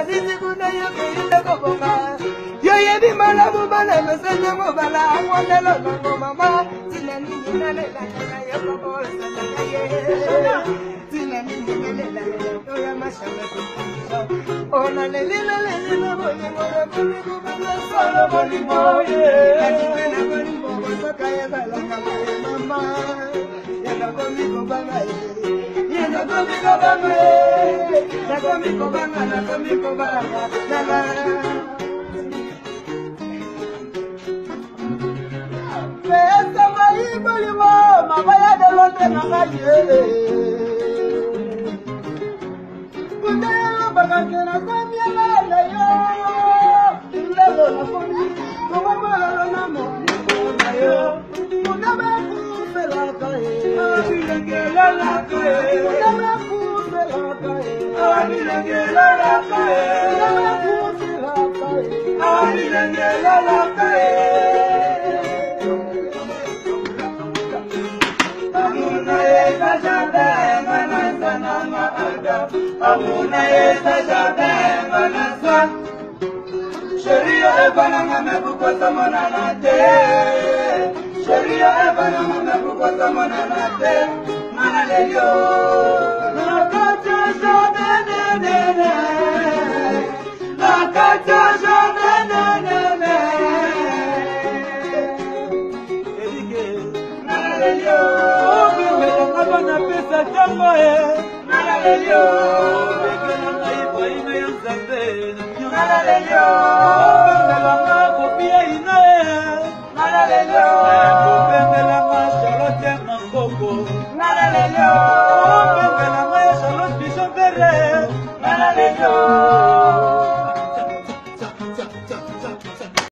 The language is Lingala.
Disi kuna yoke yitoko bonga. Yo yebi mala mubala mesenya mubala. Amwandelo nango mama. Tina nini nalela na yoko bosa na ye. Tina nini nalela na ya mashamba kumbusha. Ona lelila lelila bolingo na bolingo banga solo bolingo ye. Ajibena bolingo bosoka ya balanga mama. Yana bolingo banga ye. Yana bolingo banga ye. Yana bolingo banga na bolingo banga na. Pesa mai bolingo mama ya de londe na kaye. Kundelo bagakena samia la yo. Lelo na foni, koma malo na mo na yo. Kunaba kufela kae, abilengela la kae. Kunaba kufela kae, abilengela la kae. Kunaba kufela kae, abilengela la kae. Amuna esa jade manasa na maada. Amuna esa jade manasa. Sheria ebananga mebukosa monana te. Sheria ebananga mebukosa monana te. Mana lelio. Nakacha jade ne ne ne. Nakacha jade ne ne ne. Erike. Mana lelio. Bana pesa chango nala lelio bekena naiba ina yanzambe nala lelio bengela ngakopia ina nala lelio bengela ngashalote mangoko nala lelio bengela ngashalote bishopere nala lelio